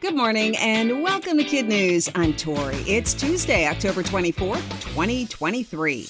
Good morning and welcome to KidNuz. I'm Tori. It's Tuesday, October 24th, 2023.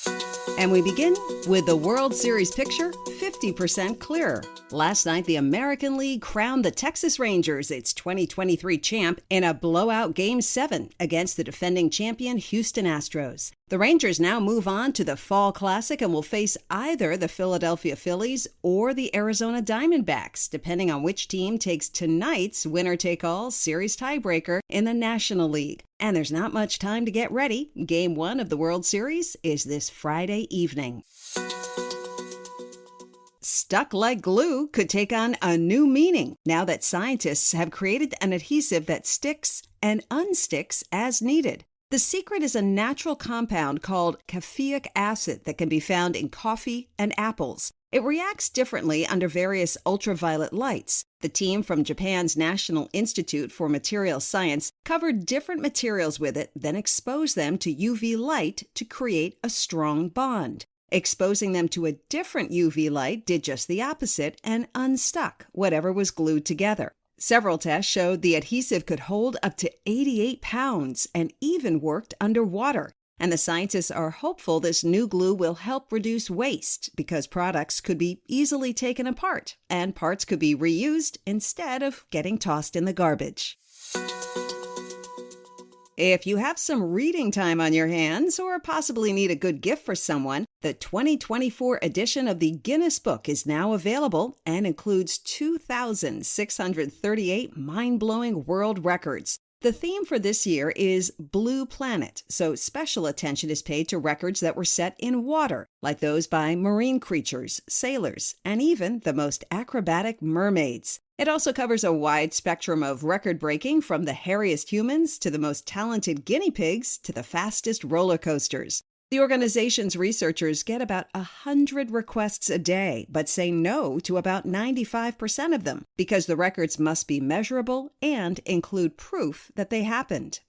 And we begin with the World Series picture 50% clearer. Last night, the American League crowned the Texas Rangers its 2023 champ in a blowout Game 7 against the defending champion Houston Astros. The Rangers now move on to the Fall Classic and will face either the Philadelphia Phillies or the Arizona Diamondbacks, depending on which team takes tonight's winner-take-all series tiebreaker in the National League. And there's not much time to get ready. Game 1 of the World Series is this Friday evening. Stuck like glue could take on a new meaning now that scientists have created an adhesive that sticks and unsticks as needed. The secret is a natural compound called caffeic acid that can be found in coffee and apples. It reacts differently under various ultraviolet lights. The team from Japan's National Institute for Material Science covered different materials with it, then exposed them to UV light to create a strong bond. Exposing them to a different UV light did just the opposite and unstuck whatever was glued together. Several tests showed the adhesive could hold up to 88 pounds and even worked underwater. And the scientists are hopeful this new glue will help reduce waste because products could be easily taken apart and parts could be reused instead of getting tossed in the garbage. If you have some reading time on your hands or possibly need a good gift for someone, the 2024 edition of the Guinness Book is now available and includes 2,638 mind-blowing world records. The theme for this year is Blue Planet, so special attention is paid to records that were set in water, like those by marine creatures, sailors, and even the most acrobatic mermaids. It also covers a wide spectrum of record-breaking, from the hairiest humans to the most talented guinea pigs to the fastest roller coasters. The organization's researchers get about 100 requests a day, but say no to about 95% of them because the records must be measurable and include proof that they happened.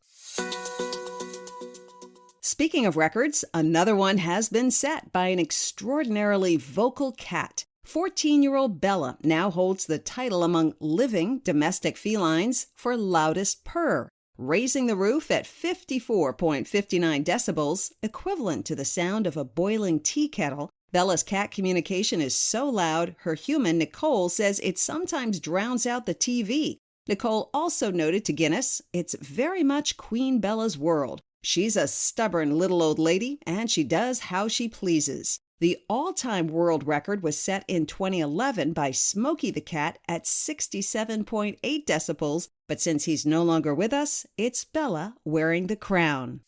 Speaking of records, another one has been set by an extraordinarily vocal cat. 14-year-old Bella now holds the title among living domestic felines for Loudest Purr, raising the roof at 54.59 decibels, equivalent to the sound of a boiling tea kettle. Bella's cat communication is so loud, her human, Nicole, says it sometimes drowns out the TV. Nicole also noted to Guinness, "It's very much Queen Bella's world. She's a stubborn little old lady, and she does how she pleases." The all-time world record was set in 2011 by Smokey the Cat at 67.8 decibels, but since he's no longer with us, it's Bella wearing the crown.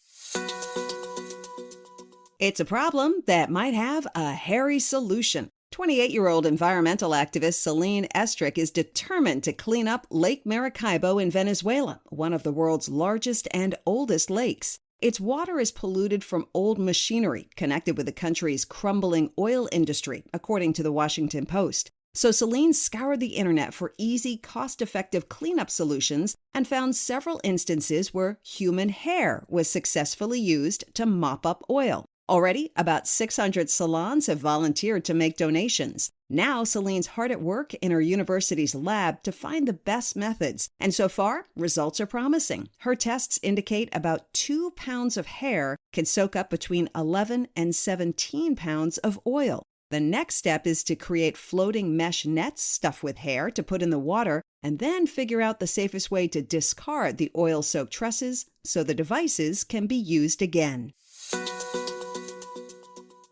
It's a problem that might have a hairy solution. 28-year-old environmental activist Celine Estrick is determined to clean up Lake Maracaibo in Venezuela, one of the world's largest and oldest lakes. Its water is polluted from old machinery connected with the country's crumbling oil industry, according to the Washington Post. So Celine scoured the internet for easy, cost-effective cleanup solutions and found several instances where human hair was successfully used to mop up oil. Already, about 600 salons have volunteered to make donations. Now, Celine's hard at work in her university's lab to find the best methods, and so far, results are promising. Her tests indicate about 2 pounds of hair can soak up between 11 and 17 pounds of oil. The next step is to create floating mesh nets stuffed with hair to put in the water, and then figure out the safest way to discard the oil-soaked tresses so the devices can be used again.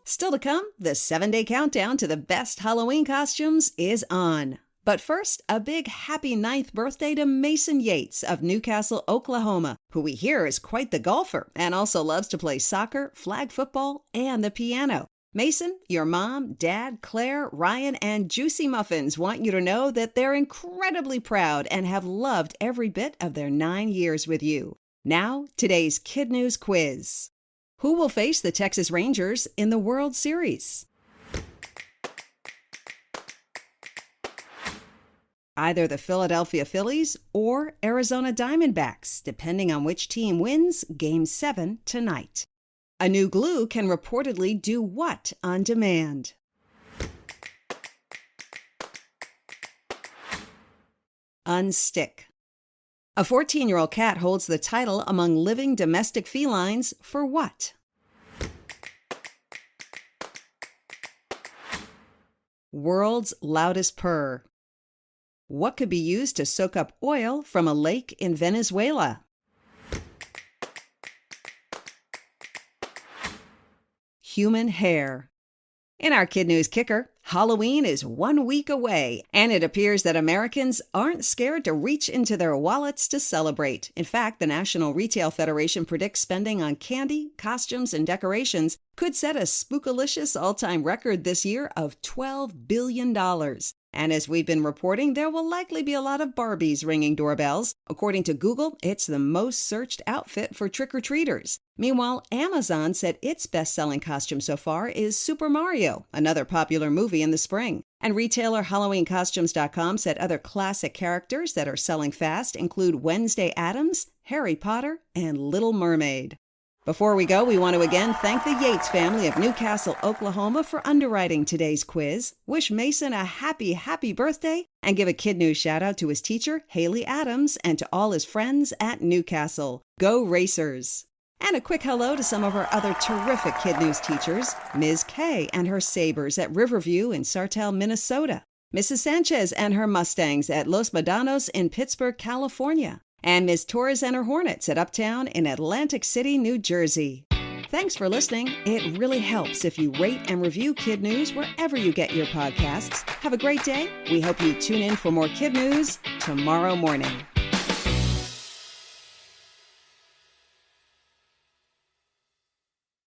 Still to come, the 7-day countdown to the best Halloween costumes is on. But first, a big happy 9th birthday to Mason Yates of Newcastle, Oklahoma, who we hear is quite the golfer and also loves to play soccer, flag football, and the piano. Mason, your mom, dad, Claire, Ryan, and Juicy Muffins want you to know that they're incredibly proud and have loved every bit of their 9 years with you. Now, today's KidNuz quiz. Who will face the Texas Rangers in the World Series? Either the Philadelphia Phillies or Arizona Diamondbacks, depending on which team wins Game 7 tonight. A new glue can reportedly do what on demand? Unstick. A 14-year-old cat holds the title among living domestic felines for what? World's loudest purr. What could be used to soak up oil from a lake in Venezuela? Human hair. In our KidNuz Kicker, Halloween is 1 week away, and it appears that Americans aren't scared to reach into their wallets to celebrate. In fact, the National Retail Federation predicts spending on candy, costumes, and decorations could set a spookalicious all-time record this year of $12 billion. And as we've been reporting, there will likely be a lot of Barbies ringing doorbells. According to Google, it's the most searched outfit for trick-or-treaters. Meanwhile, Amazon said its best-selling costume so far is Super Mario, another popular movie in the spring. And retailer HalloweenCostumes.com said other classic characters that are selling fast include Wednesday Addams, Harry Potter, and Little Mermaid. Before we go, we want to again thank the Yates family of Newcastle, Oklahoma for underwriting today's quiz, wish Mason a happy birthday, and give a KidNuz shout out to his teacher, Haley Adams, and to all his friends at Newcastle. Go Racers! And a quick hello to some of our other terrific KidNuz teachers, Ms. K and her Sabres at Riverview in Sartell, Minnesota, Mrs. Sanchez and her Mustangs at Los Medanos in Pittsburgh, California, and Ms. Torres and her Hornets at Uptown in Atlantic City, New Jersey. Thanks for listening. It really helps if you rate and review KidNuz wherever you get your podcasts. Have a great day. We hope you tune in for more KidNuz tomorrow morning.